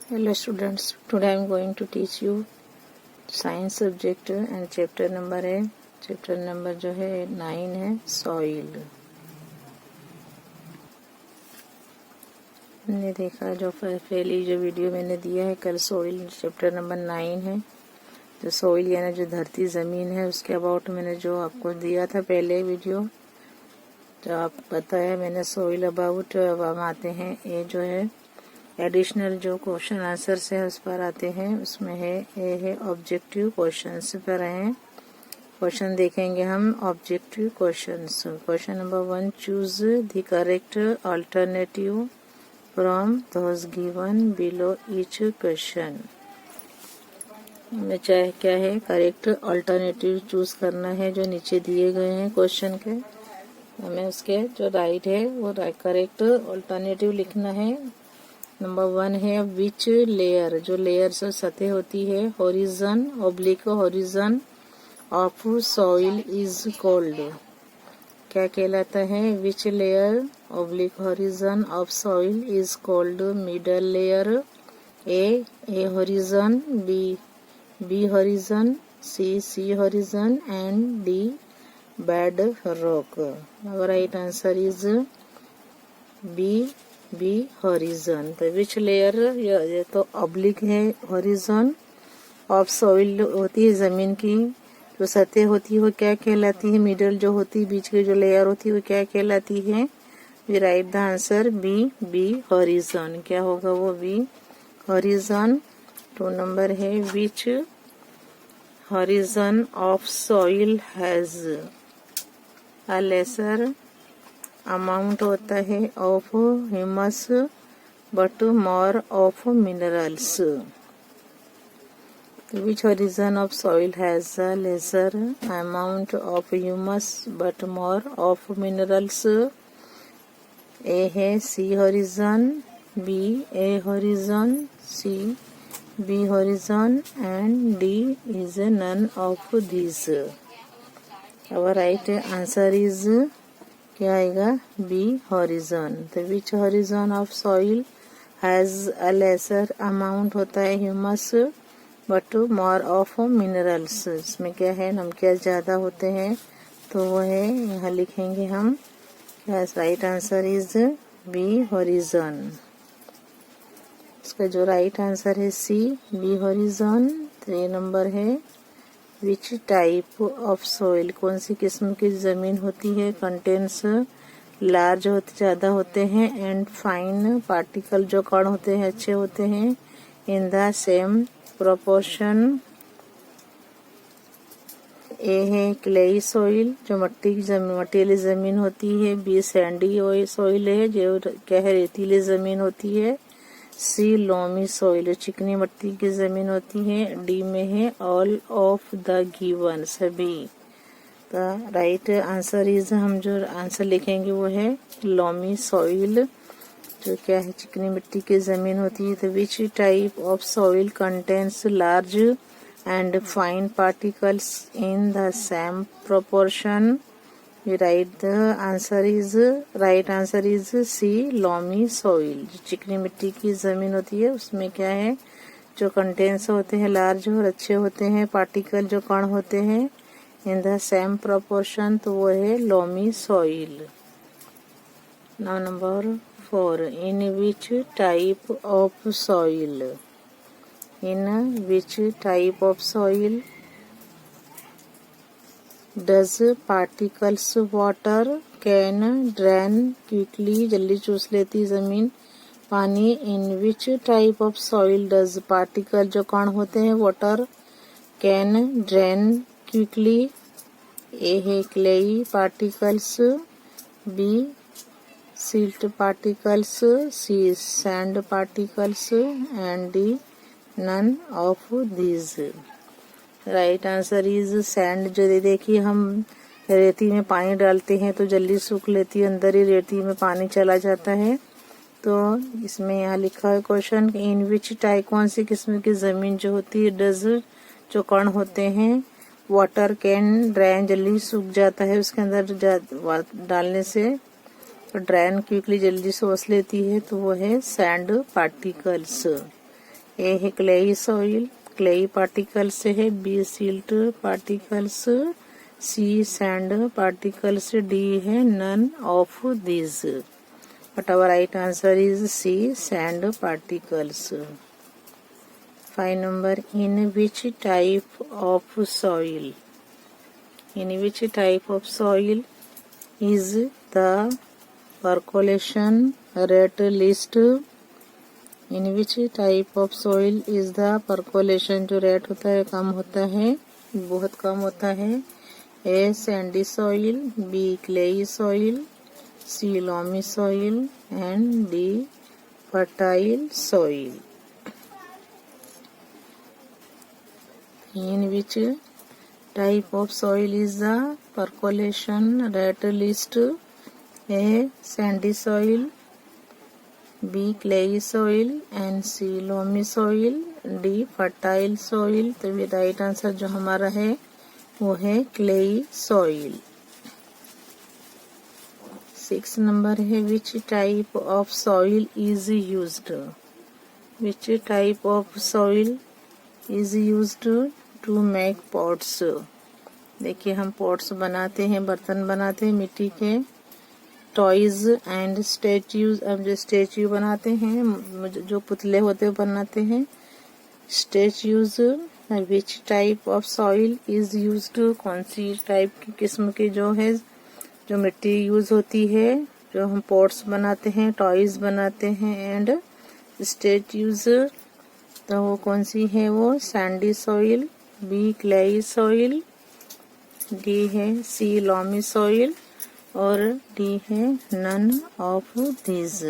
Hello students, today I am going to teach you science subject and chapter number है chapter number जो है 9 है soil। हमने देखा जो पहली जो वीडियो मैंने दिया है कल soil chapter number 9 है। जो soil यानी जो धरती ज़मीन है उसके अबाउट मैंने जो आपको दिया था पहले वीडियो जो आप पता है मैंने soil अबाउट। अब हम आते हैं ये जो है एडिशनल जो क्वेश्चन आंसर्स है उस पर आते हैं। उसमें है ऑब्जेक्टिव क्वेश्चंस पर हैं। क्वेश्चन देखेंगे हम objective questions. Question number 1, choose the correct alternative from those given below each question. हमें चाहे क्या है करेक्ट अल्टरनेटिव चूज करना है जो नीचे दिए गए हैं क्वेश्चन के। हमें उसके जो राइट है वो करेक्ट अल्टरनेटिव लिखना है। नंबर 1 है विच लेयर, जो लेयर से सतह होती है horizon oblique horizon of soil is called, क्या कहलाता है? Which layer oblique horizon of soil is called middle layer, A horizon, B horizon, C horizon and D bed rock. Our right answer is B horizon. तो which layer, ये तो oblique है, horizon of soil होती है जमीन की जो सतह होती है वो क्या कहलाती है? मिडल जो होती है बीच की जो लेयर होती है वो क्या कहलाती है? We write the answer B horizon. क्या होगा वो? B horizon. 2 नंबर है which horizon of soil has a lesser amount होता है of humus but more of minerals. Which horizon of soil has a lesser amount of humus but more of minerals? A है C horizon, B A horizon, C B horizon and D is none of this. Our right answer is क्या आएगा? B horizon. तो which horizon of soil has a lesser amount होता है humus but more of minerals. इसमें क्या है नमकीन ज्यादा होते हैं तो वो है यहाँ लिखेंगे हम क्या right answer is B horizon. इसका जो राइट आंसर है सी बी हॉरिजन। 3 नंबर है विच टाइप ऑफ सॉइल, कौन सी किस्म की जमीन होती है? कंटेंस लार्ज होते ज्यादा होते हैं एंड फाइन पार्टिकल जो कण होते हैं अच्छे होते हैं इन द सेम प्रोपोर्शन। ए है क्लेई सॉइल जो मट्टी की जमीन मटीली जमीन होती है। बी सैंडी सॉइल है जो क्या है रेतीली जमीन होती है। सी लोमी सॉइल चिकनी मिट्टी की जमीन होती है। डी में है ऑल ऑफ द गिवन सभी। तो राइट आंसर इज हम जो आंसर लिखेंगे वो है लोमी सॉइल जो क्या है चिकनी मिट्टी की जमीन होती है। तो which type of soil contains large and fine particles in the same proportion? We write the answer is right answer is C loamy soil। जो चिकनी मिट्टी की जमीन होती है उसमें क्या है जो कंटेंस होते हैं लार्ज और अच्छे होते हैं पार्टिकल जो कण होते हैं इन द सेम प्रोपोर्शन तो वो है loamy soil. Now number 4, in which type of soil, in which type of soil does particles water can drain quickly, जल्दी चूस लेती जमीन पानी। In which type of soil does particle जो कण होते हैं water can drain quickly? A है clayey particles, B silt particles, C sand particles and D none of these. Right answer is sand. जो देखिए हम रेती में पानी डालते हैं तो जल्दी सूख लेती है, अंदर ही रेती में पानी चला जाता है। तो इसमें यहाँ लिखा है क्वेश्चन इन विच टाइप कौन सी किस्म की जमीन जो होती है डज जो कण होते हैं वाटर कैन ड्रेन जल्दी सूख जाता है उसके अंदर डालने से ड्रेन क्विकली जल्दी सोच लेती है तो वो है सैंड पार्टिकल्स। ए है क्लेई सॉइल, क्लेई पार्टिकल्स है, B silt particles, C sand particles, D है none of this. But our right answer is C sand particles. 5 number, in which type of soil? In which type of soil is the percolation rate least? In which type of soil is the percolation जो rate होता है कम होता है, बहुत कम होता है? A sandy soil, B clayey soil, C loamy soil and D fertile soil. In which type of soil is the percolation rate least? A sandy soil, B clay soil and C loamy soil, D fertile soil। तो ये right answer जो हमारा है वो है clayey soil. 6 number है, which type of soil is used? Which type of soil is used to make pots? देखिए हम पॉट्स बनाते हैं, बर्तन बनाते हैं मिट्टी के, टॉयज एंड स्टेच्यूज। अब जो स्टेच्यू बनाते हैं, जो पुतले होते हैं बनाते हैं statues. Which type of soil is used? कौन सी टाइप की किस्म की जो है जो मिट्टी यूज होती है, जो हम पॉट्स बनाते हैं, टॉयज बनाते हैं एंड स्टेच्यूज, तो वो कौन सी है? वो sandy soil, B clayey soil, D है सी लॉमी सॉइल और डी है नन ऑफ दिस।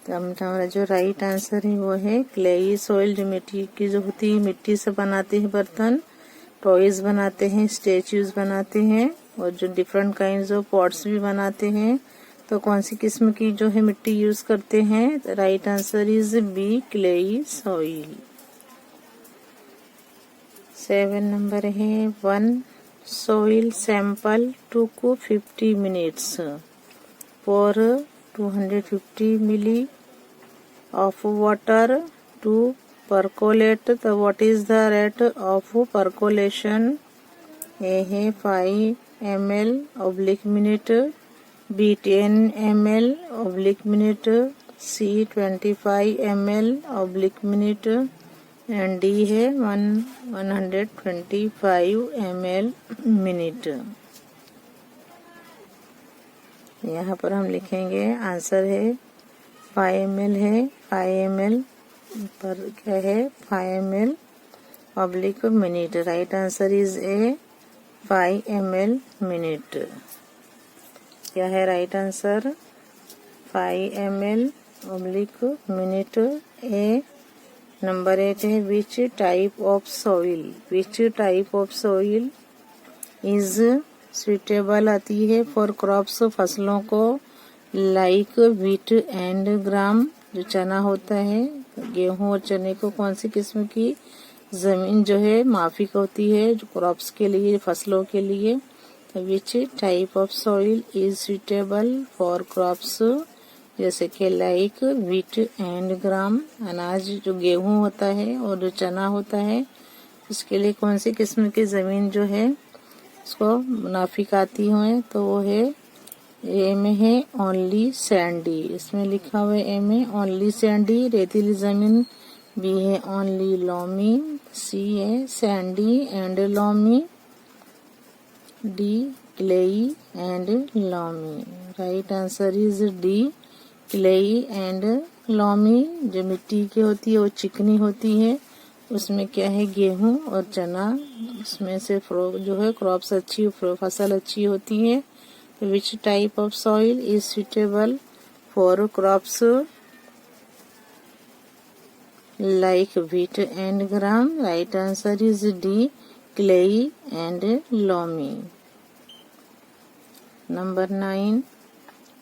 तो हमारा जो राइट आंसर है वो है क्लेई सॉइल। जो मिट्टी की जो होती है, मिट्टी से बनाते हैं बर्तन, टॉयज बनाते हैं, स्टेच्यूज बनाते हैं और जो डिफरेंट काइंड्स ऑफ पॉट्स भी बनाते हैं। तो कौन सी किस्म की जो है मिट्टी यूज करते हैं? तो right answer is B clayey soil. 7 number है, 1 soil sample took 50 minutes for 250 milli of water to percolate. तो what is the rate of percolation? A है 5 ml oblique minute, B 10 ml oblique minute, C 25 ml oblique minute and D है 125 ml minute. यहाँ पर हम लिखेंगे answer है 5 ml है, 5 ml पर क्या है 5 ml oblique minute. Right answer is A 5 ml minute. क्या है right answer? 5 ml oblique minute. A number 8 है, which type of soil? Which type of soil is suitable आती है फॉर क्रॉप्स, फसलों को, लाइक व्हीट एंड ग्राम। जो चना होता है, गेहूं और चने को, कौन सी किस्म की जमीन जो है माफिक होती है जो क्रॉप्स के लिए, फसलों के लिए? तो which type of soil is suitable for crops, जैसे कि लाइक व्हीट एंड ग्राम। अनाज जो गेहूं होता है और जो चना होता है, उसके लिए कौन सी किस्म की जमीन जो है उसको मुनाफिक आती है? तो वो है ए में है ओनली सैंडी। इसमें लिखा हुआ है ए में ओनली सैंडी, रेतीली जमीन। बी है ओनली लॉमी, सी है sandy and loamy, D clayey and loamy. Right answer is D clayey and loamy. जो मिट्टी की होती है वो चिकनी होती है, उसमें क्या है गेहूं और चना, उसमें से जो है क्रॉप्स अच्छी, फसल अच्छी होती है। तो which type of soil is suitable for crops like wheat and gram? Right answer is D clayey and loamy. Number 9,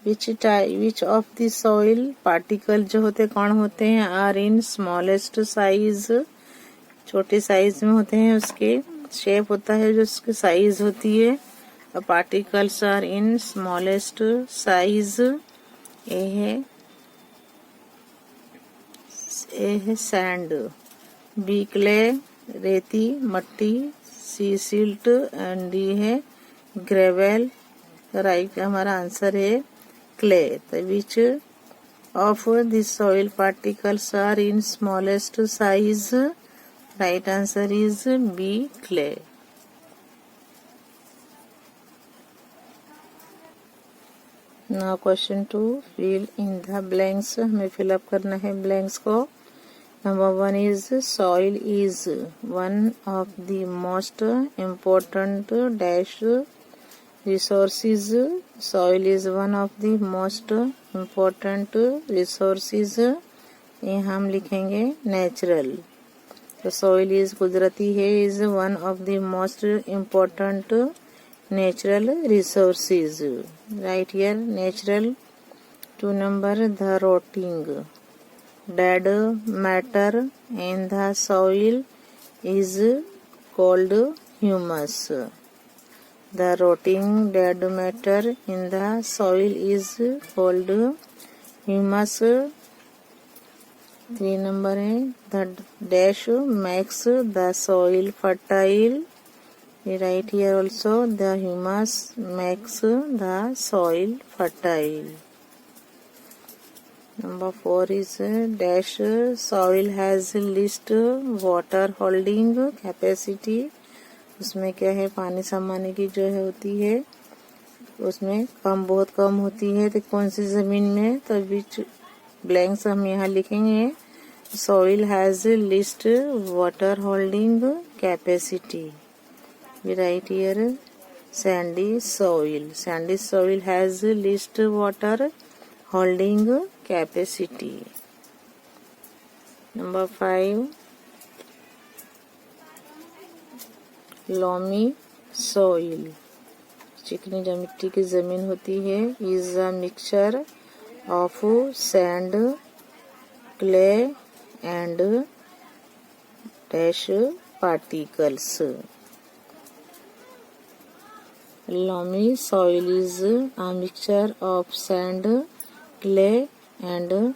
which of the soil particle जो होते कौन होते हैं आर इन स्मॉलेस्ट साइज? छोटे साइज में होते हैं, उसके शेप होता है जो उसकी साइज होती है। Particles are in smallest size. A है ए है सैंड, बी क्ले रेती मट्टी, सी सिल्ट एंड डी है ग्रेवल। राइट हमारा आंसर है क्ले। तो which of the soil particles are in smallest size? Right answer is B clay. Now question 2, fill in the blanks. हमें fill up करना है blanks को। Number 1 is soil is one of the most important dash resources. Soil is one of the most important resources. ये हम लिखेंगे natural. तो soil is कुदरती है, is one of the most important natural resources. Right here natural. 2 number the rotting dead matter in the soil is called humus. The rotting dead matter in the soil is called humus. 3 number है the dash makes the soil fertile. Right here also the humus makes the soil fertile. Number 4 is dash soil has least water holding capacity. उसमें क्या है पानी समाने की जो है होती है उसमें बहुत कम होती है। तो कौन सी जमीन में? तो बीच ब्लैंक्स हम यहाँ लिखेंगे soil has least water holding capacity. We write here sandy soil. Sandy soil has least water holding capacity. Number 5 loamy soil, चिकनी जो मिट्टी की जमीन होती है, is a mixture of sand clay and dash particles. Loamy soil is a mixture of sand clay and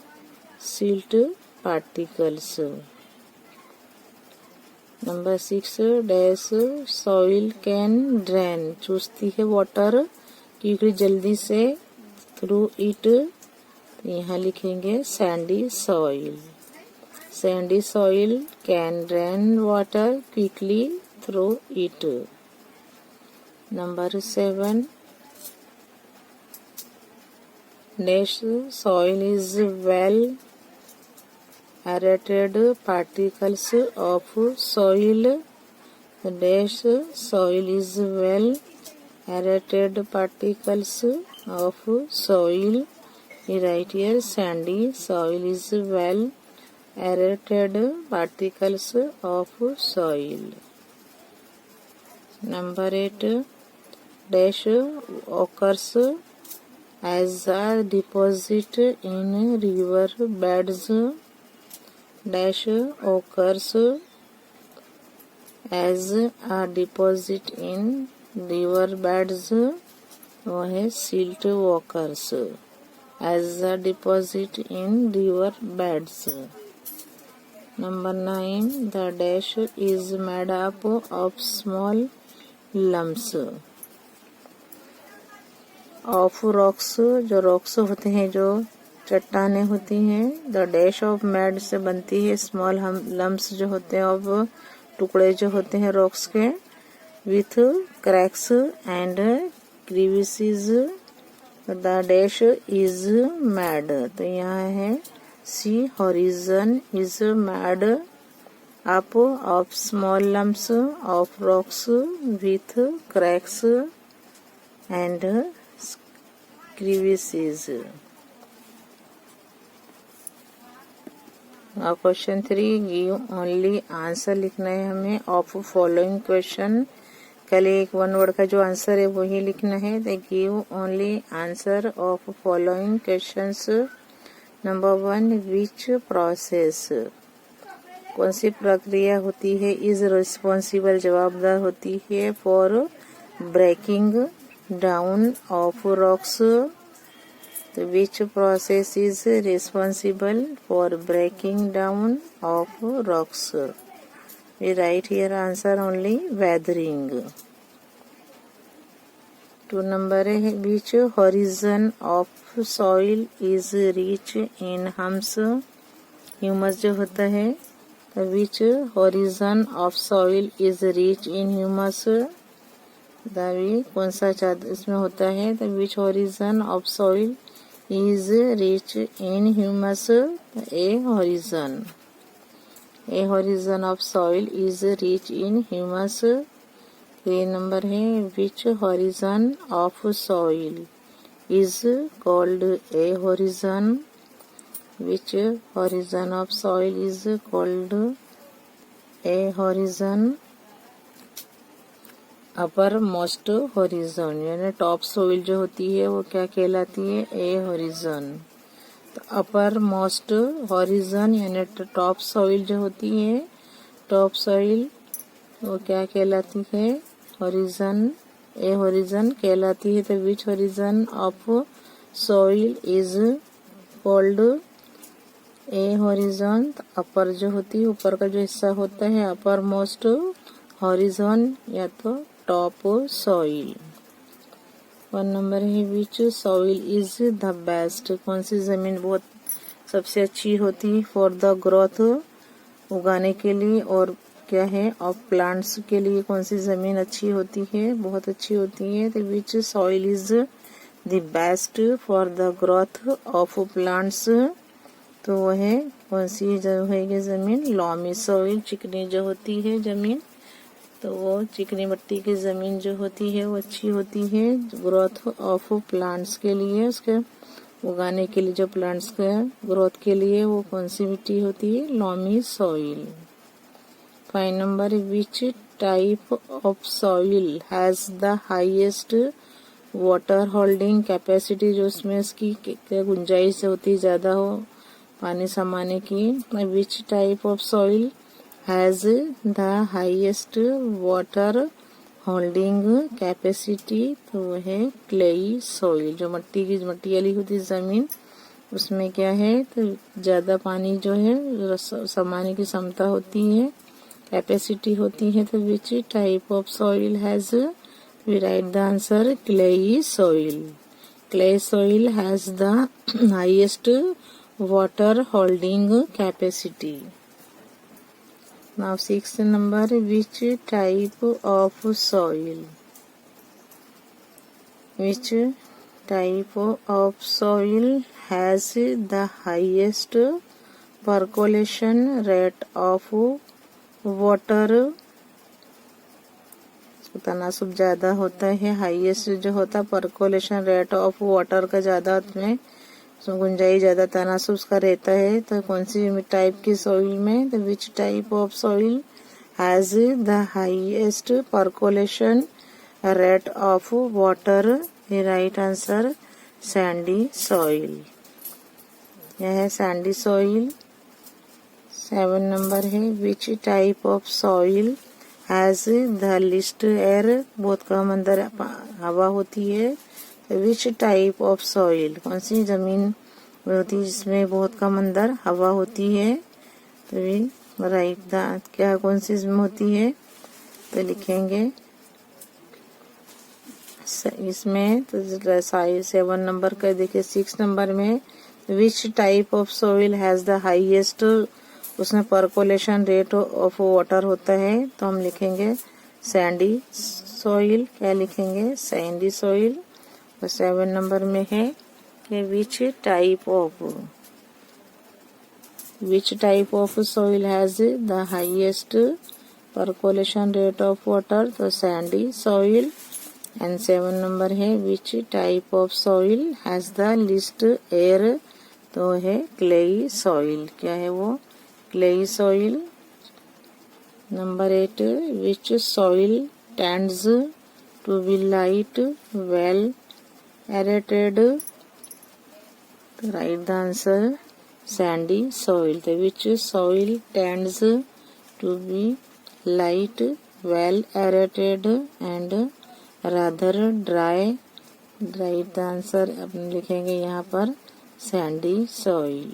silt particles. Number 6 dash soil can drain, चूसती है water क्योंकि जल्दी से थ्रू इट। तो यहाँ लिखेंगे Sandy soil. Sandy soil can drain water quickly through it. Number 7 dash soil is well aerated particles of soil. The dash soil is well aerated particles of soil. We write here sandy soil is well aerated particles of soil. Number 8 dash occurs as a deposit in river beds. Dash occurs as a deposit in river beds. वो है silt occurs as a deposit in river beds. Number 9 the dash is made up of small lumps of rocks. जो rocks होते हैं जो चट्टाने होती हैं, the dash of mad से बनती है स्मॉल लम्प्स जो होते हैं अब टुकड़े जो होते हैं रॉक्स के, with cracks and crevices. The dash is made. तो यहाँ है C horizon is made up of small lumps of rocks with cracks and crevices. Question 3 give only answer लिखना है हमें ऑफ फॉलोइंग क्वेश्चन। कल एक 1 वर्ड का जो आंसर है वही लिखना है। तो give only answer of following questions. Number 1 which process, कौन सी प्रक्रिया होती है, इज रिस्पॉन्सिबल जवाबदार होती है for breaking down of rocks तो which process is responsible for breaking down of rocks? We write here answer only weathering. 2 number है which horizon of soil is rich in hums? Humus जो होता है तो which horizon of soil is rich in humus? दावी कौन सा इसमें होता है तो which horizon of soil is rich in humus? A horizon of soil is rich in humus. 3 number है which horizon of soil is called a horizon? Which horizon of soil is called a horizon? Upper most horizon यानी top soil जो होती है वो क्या कहलाती है? ए horizon. तो अपर मोस्ट हॉरिजन यानी टॉप सोइल जो होती है टॉप सोइल वो क्या कहलाती है? हॉरिजन। ए हॉरिजन कहलाती है। तो which horizon of soil is called A horizon? Upper जो होती है ऊपर का जो हिस्सा होता है अपर मोस्ट हॉरिजन या तो टॉप सॉइल। 1 नंबर है विच सॉइल इज द बेस्ट? कौन सी जमीन बहुत सबसे अच्छी होती है फॉर द ग्रोथ उगाने के लिए और क्या है ऑफ प्लांट्स के लिए कौन सी जमीन अच्छी होती है? बहुत अच्छी होती है। तो which soil is the best for the growth of plants? तो वो है कौन सी जो है जमीन? Loamy soil. चिकनी जो होती है जमीन तो वो चिकनी मिट्टी की जमीन जो होती है वो अच्छी होती है ग्रोथ ऑफ प्लांट्स के लिए, उसके उगाने के लिए जो प्लांट्स के ग्रोथ के लिए वो कौन सी मिट्टी होती है? Loamy soil. 5 number which type of soil has the highest water holding capacity? जो उसमें इसकी गुंजाइश होती है ज्यादा हो पानी समाने की। विच type of soil has the highest water holding capacity? तो वो है क्लेई सॉइल। जो मट्टी वाली होती है जमीन उसमें क्या है तो ज्यादा पानी जो है समाने की क्षमता होती है कैपेसिटी होती है। तो which type of soil has? We write the answer clayey soil. Clay soil has the highest water holding capacity. Now 6th number which type of soil? Which type of soil has the highest percolation rate of water? तनासुब ज्यादा होता है। Highest जो होता है percolation rate of water का ज्यादा उसमें गुंजाई ज्यादा तनासुब का रहता है। तो कौन सी टाइप की सॉइल में? तो which type of soil has the highest percolation rate of water? Right answer sandy soil. यह है सैंडी सॉइल। 7 नंबर है which type of soil has the least air? बहुत कम अंदर हवा होती है। Which type of soil? कौन सी जमीन होती है जिसमें बहुत कम अंदर हवा होती है? तो राइट द क्या कौन सी इसमें होती है? तो लिखेंगे इसमें तो 7 नंबर का देखिए 6 नंबर में विच type of soil has the highest उसमें परकोलेशन रेट ऑफ वाटर होता है। तो हम लिखेंगे सैंडी सॉइल। क्या लिखेंगे? Sandy soil. 7 नंबर में है कि which type of soil has the highest percolation rate of water? तो सैंडी सॉइल। एंड 7 नंबर है which type of soil has the least air? तो है क्लेई सॉइल। क्या है वो? Clayey soil. Number 8 which soil tends to be light well aerated? तो right the answer sandy soil. तो which soil tends to be light well aerated and rather dry right the answer अपन लिखेंगे यहाँ पर Sandy soil.